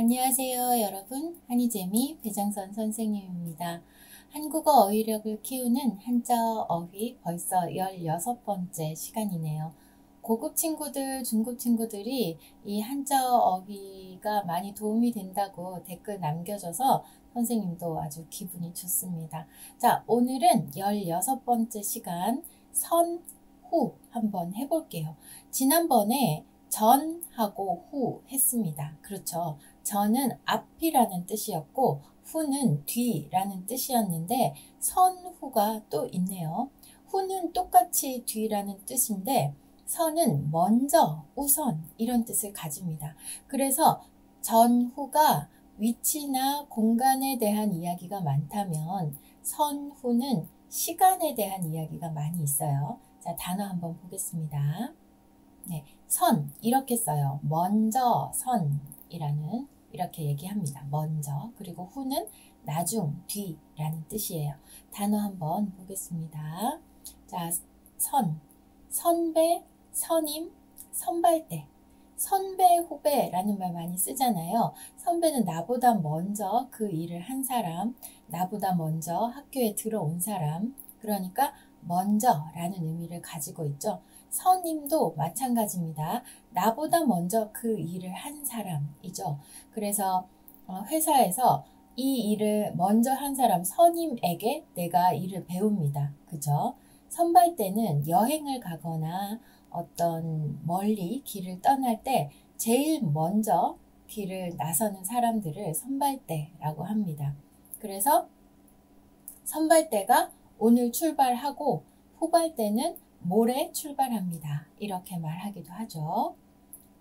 안녕하세요, 여러분. 한이재미 배장선 선생님입니다. 한국어 어휘력을 키우는 한자어 어휘 벌써 16번째 시간이네요. 고급 친구들, 중급 친구들이 이 한자어 어휘가 많이 도움이 된다고 댓글 남겨줘서 선생님도 아주 기분이 좋습니다. 자, 오늘은 16번째 시간 선후 한번 해볼게요. 지난번에 전하고 후 했습니다. 그렇죠. 전은 앞이라는 뜻이었고 후는 뒤라는 뜻이었는데 선후가 또 있네요. 후는 똑같이 뒤라는 뜻인데 선은 먼저, 우선 이런 뜻을 가집니다. 그래서 전후가 위치나 공간에 대한 이야기가 많다면 선후는 시간에 대한 이야기가 많이 있어요. 자, 단어 한번 보겠습니다. 네, 선 이렇게 써요. 먼저 선이라는 이렇게 얘기합니다. 먼저. 그리고 후는 나중, 뒤라는 뜻이에요. 단어 한번 보겠습니다. 자, 선, 선배, 선임, 선발대. 선배, 후배라는 말 많이 쓰잖아요. 선배는 나보다 먼저 그 일을 한 사람, 나보다 먼저 학교에 들어온 사람, 그러니까 먼저라는 의미를 가지고 있죠. 선임도 마찬가지입니다. 나보다 먼저 그 일을 한 사람이죠. 그래서 회사에서 이 일을 먼저 한 사람 선임에게 내가 일을 배웁니다. 그죠? 선발대는 여행을 가거나 어떤 멀리 길을 떠날 때 제일 먼저 길을 나서는 사람들을 선발대라고 합니다. 그래서 선발대가 오늘 출발하고 후발대는 모레 출발합니다. 이렇게 말하기도 하죠.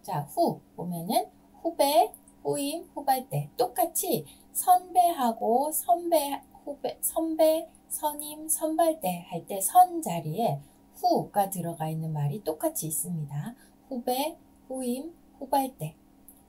자, 후 보면은 후배, 후임, 후발대 똑같이 선배하고 선배, 선임, 선발대 할 때 선 자리에 후가 들어가 있는 말이 똑같이 있습니다. 후배, 후임, 후발대.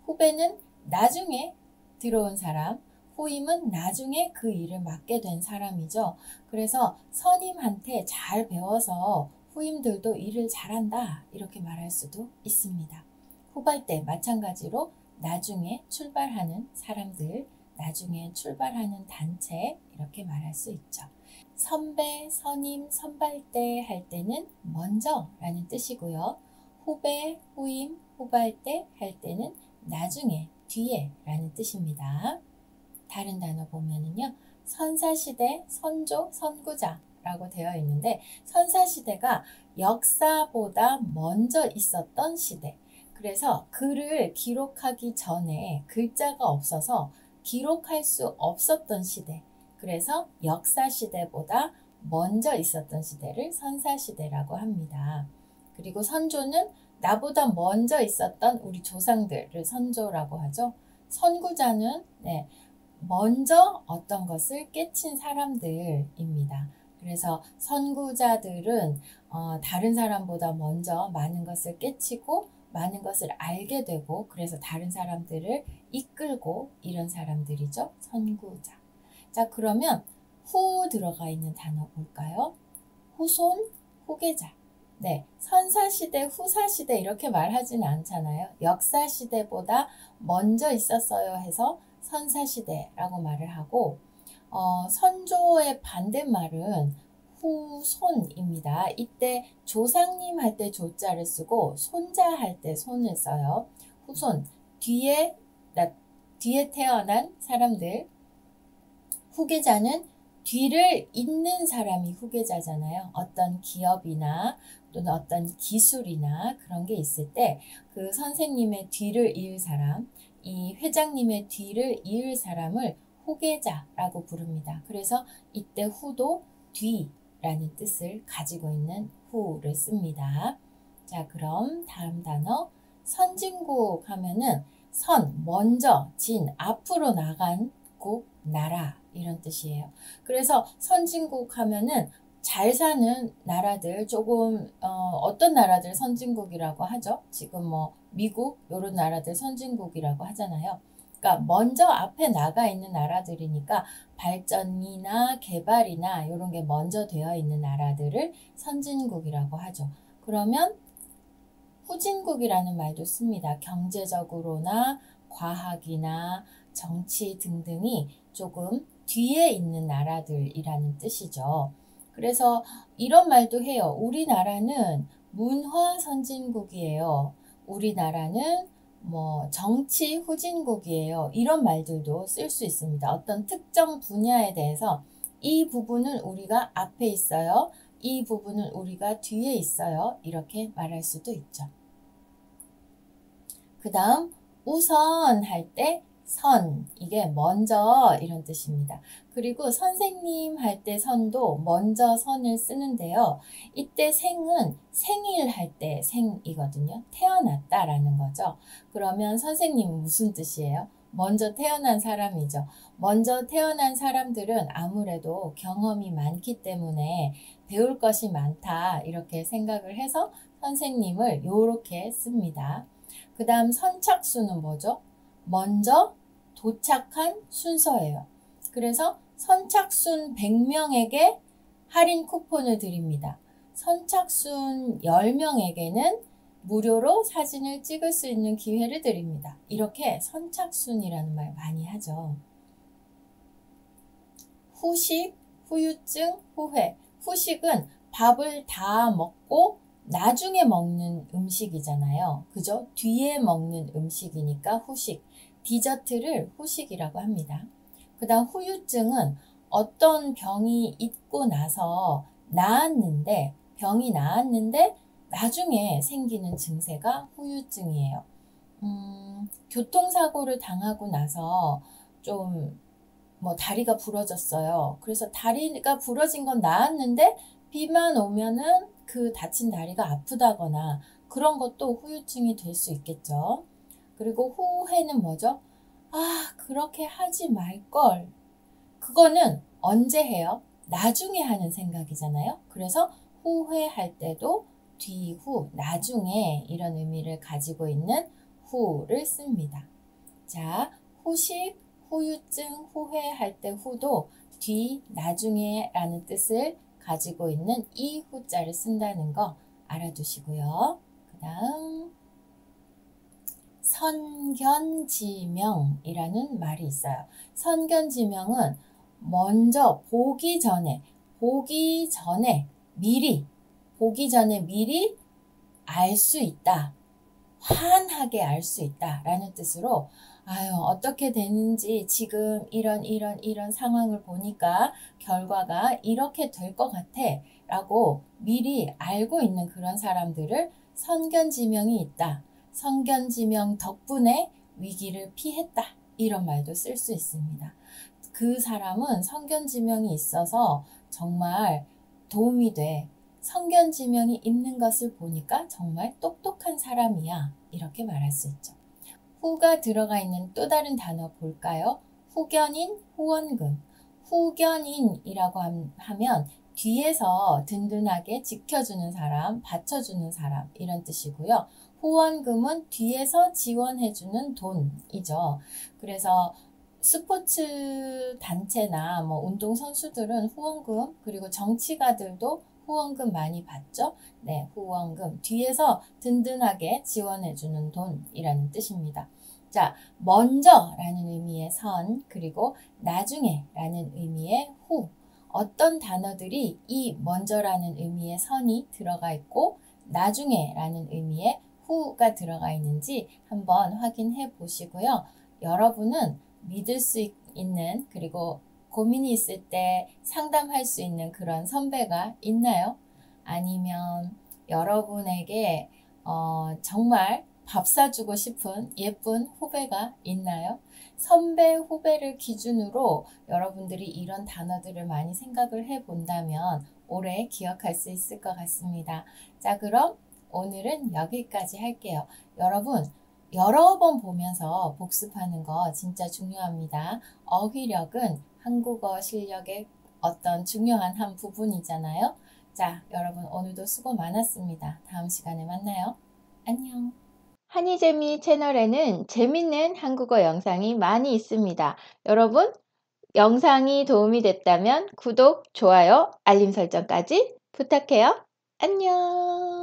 후배는 나중에 들어온 사람, 후임은 나중에 그 일을 맡게 된 사람이죠. 그래서 선임한테 잘 배워서 후임들도 일을 잘한다 이렇게 말할 수도 있습니다. 후발대 마찬가지로 나중에 출발하는 사람들, 나중에 출발하는 단체 이렇게 말할 수 있죠. 선배, 선임, 선발대 할 때는 먼저 라는 뜻이고요. 후배, 후임, 후발대 할 때는 나중에, 뒤에 라는 뜻입니다. 다른 단어 보면은요. 선사시대, 선조, 선구자 라고 되어 있는데 선사시대가 역사보다 먼저 있었던 시대. 그래서 글을 기록하기 전에 글자가 없어서 기록할 수 없었던 시대. 그래서 역사시대보다 먼저 있었던 시대를 선사시대라고 합니다. 그리고 선조는 나보다 먼저 있었던 우리 조상들을 선조라고 하죠. 선구자는 먼저 어떤 것을 깨친 사람들입니다. 그래서 선구자들은 다른 사람보다 먼저 많은 것을 깨치고 많은 것을 알게 되고 그래서 다른 사람들을 이끌고 이런 사람들이죠. 선구자. 자, 그러면 후 들어가 있는 단어 볼까요? 후손, 후계자. 네, 선사시대, 후사시대 이렇게 말하지는 않잖아요. 역사시대보다 먼저 있었어요 해서 선사시대라고 말을 하고 선조의 반대말은 후손입니다. 이때 조상님 할 때 조자를 쓰고 손자 할 때 손을 써요. 후손, 뒤에 태어난 사람들. 후계자는 뒤를 잇는 사람이 후계자잖아요. 어떤 기업이나 또는 어떤 기술이나 그런 게 있을 때 그 선생님의 뒤를 이을 사람, 이 회장님의 뒤를 이을 사람을 후계자라고 부릅니다. 그래서 이때 후도 뒤라는 뜻을 가지고 있는 후를 씁니다. 자, 그럼 다음 단어 선진국 하면은 선, 먼저, 진, 앞으로 나간 국, 나라 이런 뜻이에요. 그래서 선진국 하면은 잘 사는 나라들 조금 어떤 나라들 선진국이라고 하죠. 지금 뭐 미국 이런 나라들 선진국이라고 하잖아요. 그러니까 먼저 앞에 나가 있는 나라들이니까 발전이나 개발이나 이런 게 먼저 되어 있는 나라들을 선진국이라고 하죠. 그러면 후진국이라는 말도 씁니다. 경제적으로나 과학이나 정치 등등이 조금 뒤에 있는 나라들이라는 뜻이죠. 그래서 이런 말도 해요. 우리나라는 문화 선진국이에요. 우리나라는 뭐 정치 후진국이에요. 이런 말들도 쓸 수 있습니다. 어떤 특정 분야에 대해서 이 부분은 우리가 앞에 있어요. 이 부분은 우리가 뒤에 있어요. 이렇게 말할 수도 있죠. 그 다음 우선 할 때 선, 이게 먼저 이런 뜻입니다. 그리고 선생님 할 때 선도 먼저 선을 쓰는데요. 이때 생은 생일 할 때 생이거든요. 태어났다라는 거죠. 그러면 선생님은 무슨 뜻이에요? 먼저 태어난 사람이죠. 먼저 태어난 사람들은 아무래도 경험이 많기 때문에 배울 것이 많다 이렇게 생각을 해서 선생님을 이렇게 씁니다. 그 다음 선착순은 뭐죠? 먼저 도착한 순서예요. 그래서 선착순 100명에게 할인 쿠폰을 드립니다. 선착순 10명에게는 무료로 사진을 찍을 수 있는 기회를 드립니다. 이렇게 선착순이라는 말 많이 하죠. 후식, 후유증, 후회. 후식은 밥을 다 먹고 나중에 먹는 음식이잖아요. 그죠? 뒤에 먹는 음식이니까 후식. 디저트를 후식이라고 합니다. 그 다음 후유증은 어떤 병이 있고 나서 병이 나았는데 나중에 생기는 증세가 후유증이에요. 교통사고를 당하고 나서 좀 다리가 부러졌어요. 그래서 다리가 부러진 건 나았는데 비만 오면은 그 다친 다리가 아프다거나 그런 것도 후유증이 될 수 있겠죠. 그리고 후회는 뭐죠? 그렇게 하지 말걸. 그거는 언제 해요? 나중에 하는 생각이잖아요. 그래서 후회할 때도 뒤후, 나중에 이런 의미를 가지고 있는 후를 씁니다. 자, 후식, 후유증, 후회할 때 후도 뒤, 나중에 라는 뜻을 가지고 있는 이 후자를 쓴다는 거 알아두시고요. 그 다음 선견지명이라는 말이 있어요. 선견지명은 먼저 보기 전에 미리 알 수 있다. 환하게 알 수 있다 라는 뜻으로 어떻게 되는지 지금 이런 상황을 보니까 결과가 이렇게 될 것 같아 라고 미리 알고 있는 그런 사람들을 선견지명이 있다. 선견지명 덕분에 위기를 피했다. 이런 말도 쓸 수 있습니다. 그 사람은 선견지명이 있어서 정말 도움이 돼. 선견지명이 있는 것을 보니까 정말 똑똑한 사람이야. 이렇게 말할 수 있죠. 후가 들어가 있는 또 다른 단어 볼까요? 후견인, 후원금. 후견인이라고 하면 뒤에서 든든하게 지켜주는 사람, 받쳐주는 사람 이런 뜻이고요. 후원금은 뒤에서 지원해주는 돈이죠. 그래서 스포츠 단체나 운동선수들은 후원금, 그리고 정치가들도 후원금 많이 받죠? 네, 후원금. 뒤에서 든든하게 지원해주는 돈이라는 뜻입니다. 자, 먼저라는 의미의 선, 그리고 나중에라는 의미의 후. 어떤 단어들이 이 먼저라는 의미의 선이 들어가 있고 나중에라는 의미의 후가 들어가 있는지 한번 확인해 보시고요. 여러분은 믿을 수 있는, 그리고 고민이 있을 때 상담할 수 있는 그런 선배가 있나요? 아니면 여러분에게 정말 밥 사주고 싶은 예쁜 후배가 있나요? 선배, 후배를 기준으로 여러분들이 이런 단어들을 많이 생각을 해본다면 오래 기억할 수 있을 것 같습니다. 자, 그럼 오늘은 여기까지 할게요. 여러분, 여러 번 보면서 복습하는 거 진짜 중요합니다. 어휘력은 한국어 실력의 어떤 중요한 한 부분이잖아요. 자, 여러분 오늘도 수고 많았습니다. 다음 시간에 만나요. 안녕. 한이재미 채널에는 재밌는 한국어 영상이 많이 있습니다. 여러분, 영상이 도움이 됐다면 구독, 좋아요, 알림 설정까지 부탁해요. 안녕.